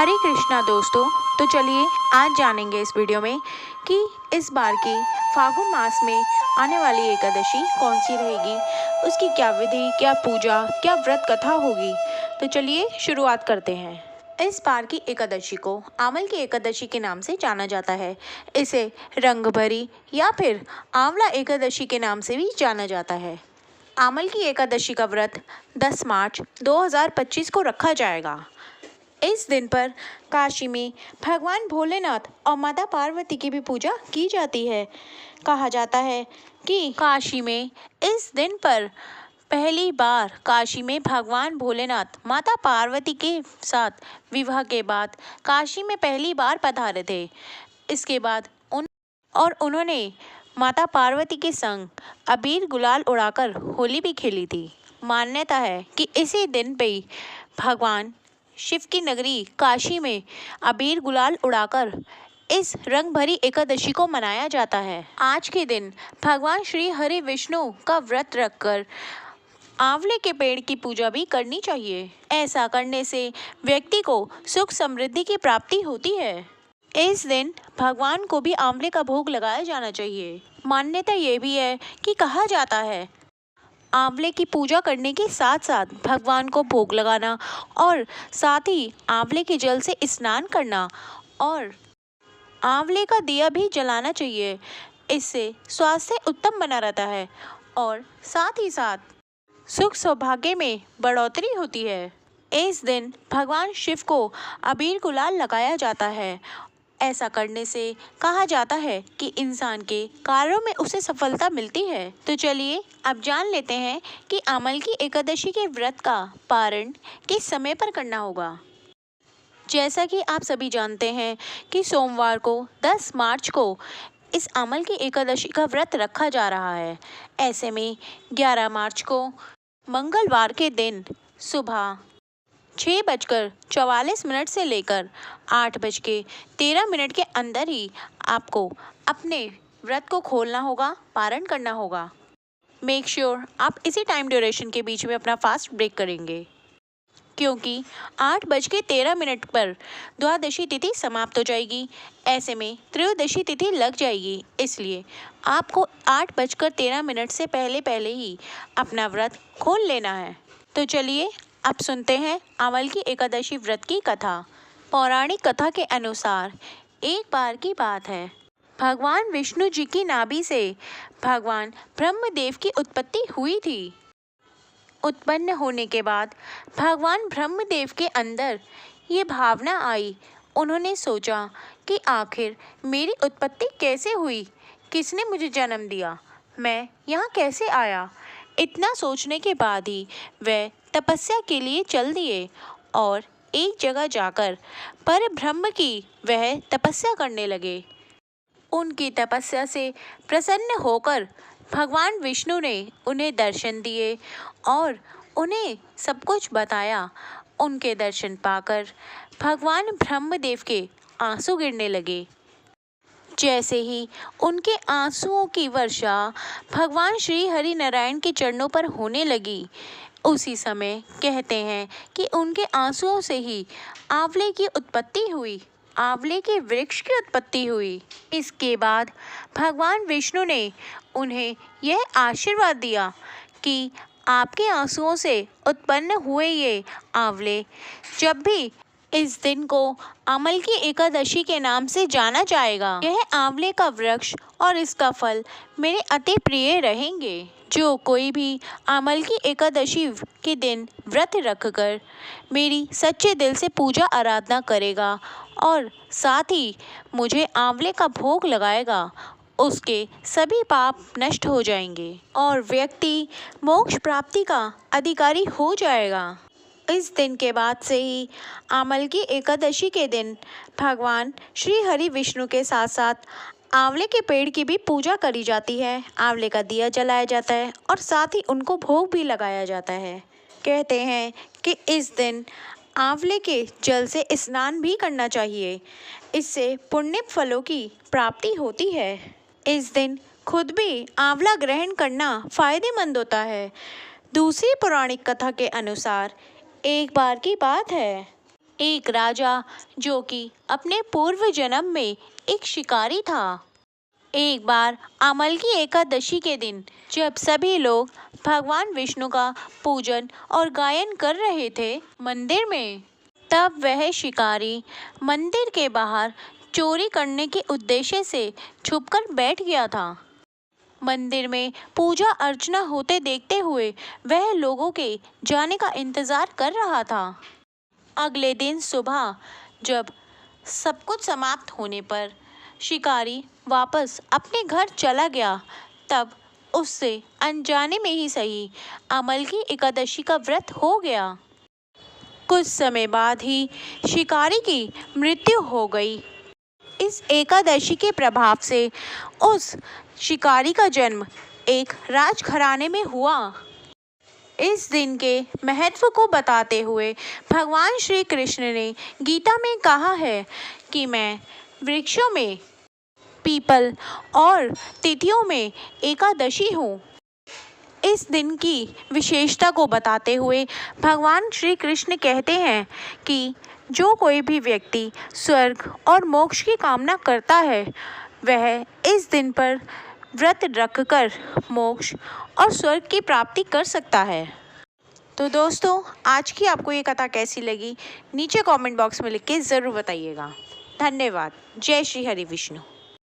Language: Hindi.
हरे कृष्णा दोस्तों। तो चलिए आज जानेंगे इस वीडियो में कि इस बार की फागुन मास में आने वाली एकादशी कौन सी रहेगी, उसकी क्या विधि, क्या पूजा, क्या व्रत कथा होगी। तो चलिए शुरुआत करते हैं। इस बार की एकादशी को आमल की एकादशी के नाम से जाना जाता है। इसे रंगभरी या फिर आंवला एकादशी के नाम से भी जाना जाता है। आमल की एकादशी का व्रत 10 मार्च 2025 को रखा जाएगा। इस दिन पर काशी में भगवान भोलेनाथ और माता पार्वती की भी पूजा की जाती है। कहा जाता है कि काशी में इस दिन पर पहली बार काशी में भगवान भोलेनाथ माता पार्वती के साथ विवाह के बाद काशी में पहली बार पधारे थे। इसके बाद उन्होंने माता पार्वती के संग अबीर गुलाल उड़ाकर होली भी खेली थी। मान्यता है कि इसी दिन पे भगवान शिव की नगरी काशी में अबीर गुलाल उड़ाकर इस रंग भरी एकादशी को मनाया जाता है। आज के दिन भगवान श्री हरि विष्णु का व्रत रखकर आंवले के पेड़ की पूजा भी करनी चाहिए। ऐसा करने से व्यक्ति को सुख समृद्धि की प्राप्ति होती है। इस दिन भगवान को भी आंवले का भोग लगाया जाना चाहिए। मान्यता ये भी है कि कहा जाता है आंवले की पूजा करने के साथ साथ भगवान को भोग लगाना और साथ ही आंवले के जल से स्नान करना और आंवले का दिया भी जलाना चाहिए। इससे स्वास्थ्य उत्तम बना रहता है और साथ ही साथ सुख सौभाग्य में बढ़ोतरी होती है। इस दिन भगवान शिव को अबीर गुलाल लगाया जाता है। ऐसा करने से कहा जाता है कि इंसान के कार्यों में उसे सफलता मिलती है। तो चलिए अब जान लेते हैं कि आमल की एकादशी के व्रत का पारण किस समय पर करना होगा। जैसा कि आप सभी जानते हैं कि सोमवार को 10 मार्च को इस आमल की एकादशी का व्रत रखा जा रहा है। ऐसे में 11 मार्च को मंगलवार के दिन सुबह 6:44 से लेकर 8:13 के अंदर ही आपको अपने व्रत को खोलना होगा, पारण करना होगा। मेक श्योर आप इसी टाइम ड्यूरेशन के बीच में अपना फास्ट ब्रेक करेंगे, क्योंकि 8:13 पर द्वादशी तिथि समाप्त हो जाएगी। ऐसे में त्रयोदशी तिथि लग जाएगी, इसलिए आपको 8:13 से पहले ही अपना व्रत खोल लेना है। तो चलिए अब सुनते हैं आमल की एकादशी व्रत की कथा। पौराणिक कथा के अनुसार एक बार की बात है, भगवान विष्णु जी की नाभि से भगवान ब्रह्मदेव की उत्पत्ति हुई थी। उत्पन्न होने के बाद भगवान ब्रह्मदेव के अंदर ये भावना आई। उन्होंने सोचा कि आखिर मेरी उत्पत्ति कैसे हुई, किसने मुझे जन्म दिया, मैं यहाँ कैसे आया। इतना सोचने के बाद ही वह तपस्या के लिए चल दिए और एक जगह जाकर पर ब्रह्म की वह तपस्या करने लगे। उनकी तपस्या से प्रसन्न होकर भगवान विष्णु ने उन्हें दर्शन दिए और उन्हें सब कुछ बताया। उनके दर्शन पाकर भगवान ब्रह्मदेव के आंसू गिरने लगे। जैसे ही उनके आंसुओं की वर्षा भगवान श्री हरि नारायण के चरणों पर होने लगी, उसी समय कहते हैं कि उनके आंसुओं से ही आंवले की उत्पत्ति हुई, आंवले के वृक्ष की उत्पत्ति हुई। इसके बाद भगवान विष्णु ने उन्हें यह आशीर्वाद दिया कि आपके आंसुओं से उत्पन्न हुए ये आंवले जब भी इस दिन को आमल की एकादशी के नाम से जाना जाएगा, यह आंवले का वृक्ष और इसका फल मेरे अति प्रिय रहेंगे। जो कोई भी आमल की एकादशी के दिन व्रत रखकर मेरी सच्चे दिल से पूजा आराधना करेगा और साथ ही मुझे आंवले का भोग लगाएगा, उसके सभी पाप नष्ट हो जाएंगे और व्यक्ति मोक्ष प्राप्ति का अधिकारी हो जाएगा। इस दिन के बाद से ही आमल की एकादशी के दिन भगवान श्री हरि विष्णु के साथ साथ आंवले के पेड़ की भी पूजा करी जाती है। आंवले का दिया जलाया जाता है और साथ ही उनको भोग भी लगाया जाता है। कहते हैं कि इस दिन आंवले के जल से स्नान भी करना चाहिए, इससे पुण्य फलों की प्राप्ति होती है। इस दिन खुद भी आंवला ग्रहण करना फायदेमंद होता है। दूसरी पौराणिक कथा के अनुसार एक बार की बात है, एक राजा जो कि अपने पूर्व जन्म में एक शिकारी था। एक बार अमल की एकादशी के दिन जब सभी लोग भगवान विष्णु का पूजन और गायन कर रहे थे मंदिर में, तब वह शिकारी मंदिर के बाहर चोरी करने के उद्देश्य से छुपकर बैठ गया था। मंदिर में पूजा अर्चना होते देखते हुए वह लोगों के जाने का इंतजार कर रहा था। अगले दिन सुबह जब सब कुछ समाप्त होने पर शिकारी वापस अपने घर चला गया, तब उससे अनजाने में ही सही अमल की एकादशी का व्रत हो गया। कुछ समय बाद ही शिकारी की मृत्यु हो गई। इस एकादशी के प्रभाव से उस शिकारी का जन्म एक राजघराने में हुआ। इस दिन के महत्व को बताते हुए भगवान श्री कृष्ण ने गीता में कहा है कि मैं वृक्षों में पीपल और तिथियों में एकादशी हूँ। इस दिन की विशेषता को बताते हुए भगवान श्री कृष्ण कहते हैं कि जो कोई भी व्यक्ति स्वर्ग और मोक्ष की कामना करता है, वह इस दिन पर व्रत रखकर मोक्ष और स्वर्ग की प्राप्ति कर सकता है। तो दोस्तों, आज की आपको ये कथा कैसी लगी, नीचे कमेंट बॉक्स में लिख के ज़रूर बताइएगा। धन्यवाद। जय श्री हरि विष्णु।